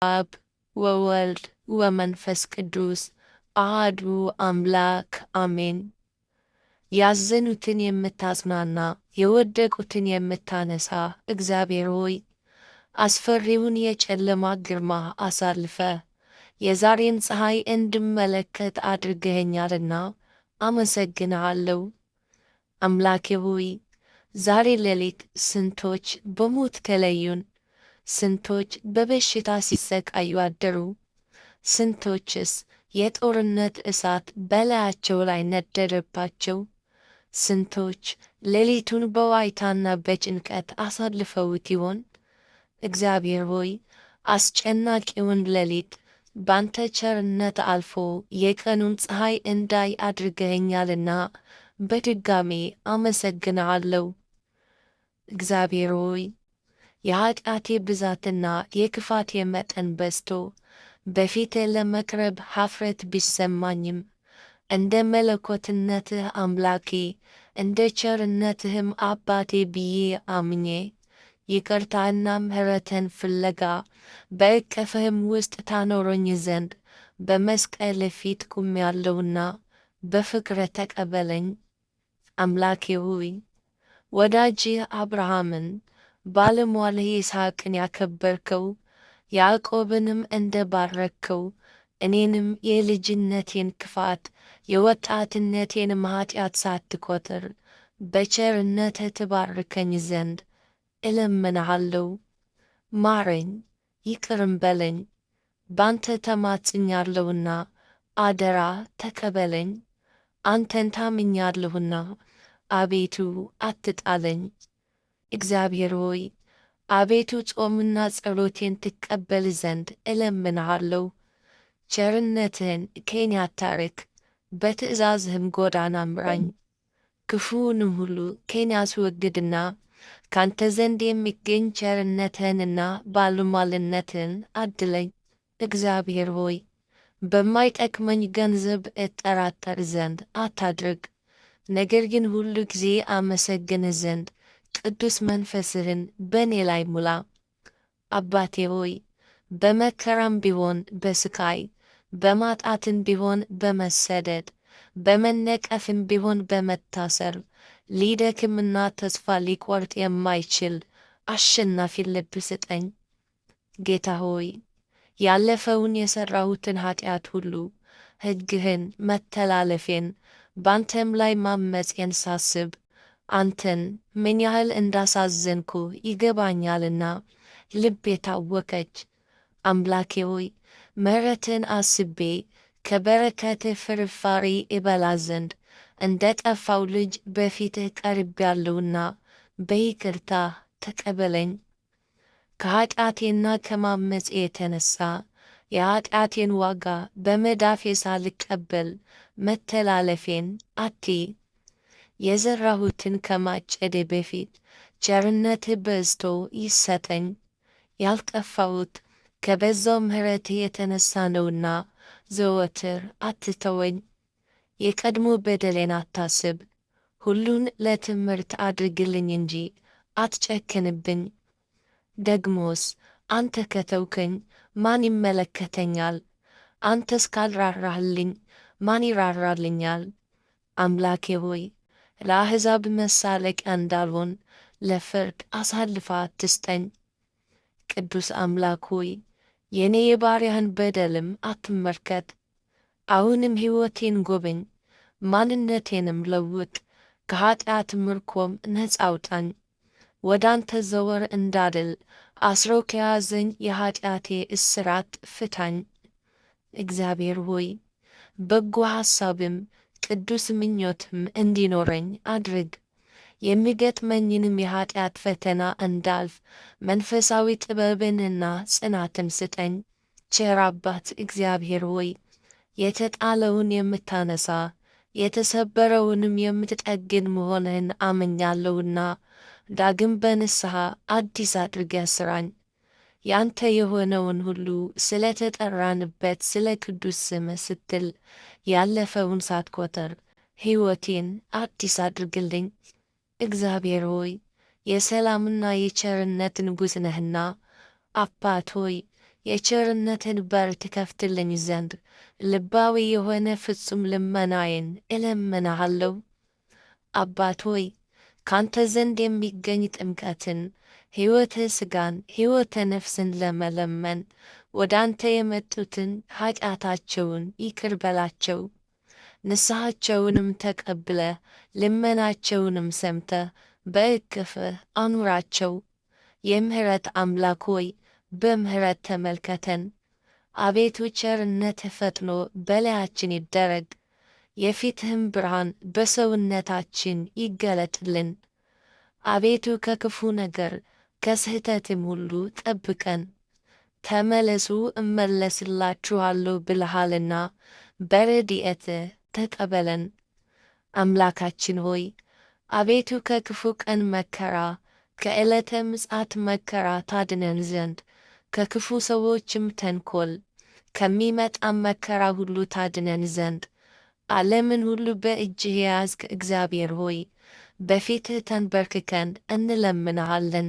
አብ ወወልድ ወመንፈስ ቅዱስ አሐዱ አምላክ አሜን። ያዘኑትን የምታጽናና የወደቁትን የምታነሳ እግዚአብሔር ሆይ አስፈሪውን የጨለማ ግርማ አሳልፈ የዛሬን ፀሐይ እንድመለከት አድርገኸኛልና አመሰግንሃለሁ። አምላኬ ሆይ ዛሬ ሌሊት ስንቶች በሞት ተለዩን፣ ስንቶች በበሽታ ሲሰቃዩ አደሩ፣ ስንቶችስ የጦርነት እሳት በላያቸው ላይ ነደደባቸው፣ ስንቶች ሌሊቱን በዋይታና በጭንቀት አሳልፈውት ይሆን? እግዚአብሔር ሆይ አስጨናቂውን ሌሊት ባንተ ቸርነት አልፎ የቀኑን ፀሐይ እንዳይ አድርገኸኛልና በድጋሜ አመሰግንሃለሁ። እግዚአብሔር ሆይ የኃጢአቴ ብዛትና የክፋቴ መጠን በዝቶ በፊቴ ለመቅረብ ኀፍረት ቢሰማኝም እንደ መለኮትነትህ አምላኬ እንደ ቸርነትህም አባቴ ብዬ አምኜ ይቅርታና ምሕረትን ፍለጋ በእቅፍህም ውስጥ ታኖረኝ ዘንድ በመስቀል ፊት ቆሜአለሁና በፍቅርህ ተቀበለኝ። አምላኬ ሆይ ወዳጅህ አብርሃምን ባለሟልህ ይስሐቅን ያከበርከው ያዕቆብንም እንደ ባረክኸው እኔንም የልጅነቴን ክፋት የወጣትነቴንም ኃጢአት ሳትቆጥር በቸርነትህ ትባርከኝ ዘንድ እለምንሃለሁ። ማረኝ፣ ይቅርም በለኝ። ባንተ ተማጽኛለሁና አደራ ተቀበለኝ። አንተን ታምኛለሁና አቤቱ አትጣለኝ። እግዚአብሔር ሆይ አቤቱ ጾምና ጸሎቴን ትቀበል ዘንድ እለምንሃለሁ። ቸርነትህን ከኔ አታርቅ፣ በትእዛዝህም ጎዳና ምራኝ። ክፉውንም ሁሉ ከኔ አስወግድና ካንተ ዘንድ የሚገኝ ቸርነትህንና ባለሟልነትህን አድለኝ። እግዚአብሔር ሆይ በማይጠቅመኝ ገንዘብ እጠራጠር ዘንድ አታድርግ፣ ነገር ግን ሁሉ ጊዜ አመሰግንህ ዘንድ ቅዱስ መንፈስህን በእኔ ላይ ሙላ። አባቴ ሆይ በመከራም ቢሆን በስቃይ በማጣትም ቢሆን በመሰደድ በመነቀፍም ቢሆን በመታሰር ሊደክምና ተስፋ ሊቆርጥ የማይችል አሸናፊ ልብ ስጠኝ። ጌታ ሆይ ያለፈውን የሠራሁትን ኃጢአት ሁሉ ሕግህን መተላለፌን ባንተም ላይ ማመፄን ሳስብ አንተን ምን ያህል እንዳሳዘንኩ ይገባኛልና ልቤ ታወከች። አምላኬ ሆይ ምሕረትን አስቤ ከበረከትህ ፍርፋሪ እበላ ዘንድ እንደ ጠፋው ልጅ በፊትህ ቀርቤአለሁና በይቅርታህ ተቀበለኝ። ከኃጢአቴና ከማመፄ የተነሣ የኃጢአቴን ዋጋ በመዳፌ ሳልቀበል መተላለፌን አትይ። የዘራሁትን ከማጨዴ በፊት ቸርነትህ በዝቶ ይሰጠኝ። ያልጠፋሁት ከበዛው ምሕረትህ የተነሣ ነውና ዘወትር አትተወኝ። የቀድሞ በደሌን አታስብ፣ ሁሉን ለትምህርት አድርግልኝ እንጂ አትጨክንብኝ። ደግሞስ አንተ ከተውከኝ ማን ይመለከተኛል? አንተስ ካልራራህልኝ ማን ይራራልኛል? አምላኬ ሆይ ለአሕዛብ መሳለቂያ እንዳልሆን ለፍርድ አሳልፈህ አትስጠኝ። ቅዱስ አምላክ ሆይ የእኔ የባሪያህን በደልም አትመልከት። አሁንም ሕይወቴን ጐብኝ፣ ማንነቴንም ለውጥ፣ ከኃጢአት ምርኮም ነጻ አውጣኝ። ወደ አንተ ዘወር እንዳልል አስሮ ከያዘኝ የኃጢአቴ እስራት ፍታኝ። እግዚአብሔር ሆይ በጎ ሐሳብም ቅዱስ ምኞትም እንዲኖረኝ አድርግ። የሚገጥመኝንም የኃጢአት ፈተና እንዳልፍ መንፈሳዊ ጥበብንና ጽናትን ስጠኝ። ቸር አባት እግዚአብሔር ሆይ የተጣለውን የምታነሣ የተሰበረውንም የምትጠግን መሆንህን አምኛለሁና ዳግም በንስሐ አዲስ አድርገህ ሥራኝ። ያንተ የሆነውን ሁሉ ስለ ተጠራንበት ስለ ቅዱስ ስምህ ስትል ያለፈውን ሳትቆጥር ሕይወቴን አዲስ አድርግልኝ። እግዚአብሔር ሆይ የሰላምና የቸርነት ንጉሥ ነህና አባት ሆይ የቸርነትን በር ትከፍትልኝ ዘንድ ልባዊ የሆነ ፍጹም ልመናዬን እለምንሃለሁ። አባት ሆይ ካንተ ዘንድ የሚገኝ ጥምቀትን፣ ሕይወተ ሥጋን ሕይወተ ነፍስን ለመለመን ወደ አንተ የመጡትን ኃጢአታቸውን ይቅር በላቸው። ንስሐቸውንም ተቀብለ ልመናቸውንም ሰምተ በእቅፍህ አኑራቸው። የምሕረት አምላክ ሆይ በምሕረት ተመልከተን። አቤቱ ቸርነትህ ፈጥኖ በላያችን ይደረግ። የፊትህም ብርሃን በሰውነታችን ይገለጥልን። አቤቱ ከክፉ ነገር ከስህተትም ሁሉ ጠብቀን። ተመለሱ እመለስላችኋለሁ ብለሃልና በረድኤትህ ተቀበለን። አምላካችን ሆይ አቤቱ ከክፉ ቀን መከራ ከዕለተ ምጽአት መከራ ታድነን ዘንድ ከክፉ ሰዎችም ተንኰል ከሚመጣም መከራ ሁሉ ታድነን ዘንድ ዓለምን ሁሉ በእጅህ የያዝክ እግዚአብሔር ሆይ በፊትህ ተንበርክከን እንለምንሃለን።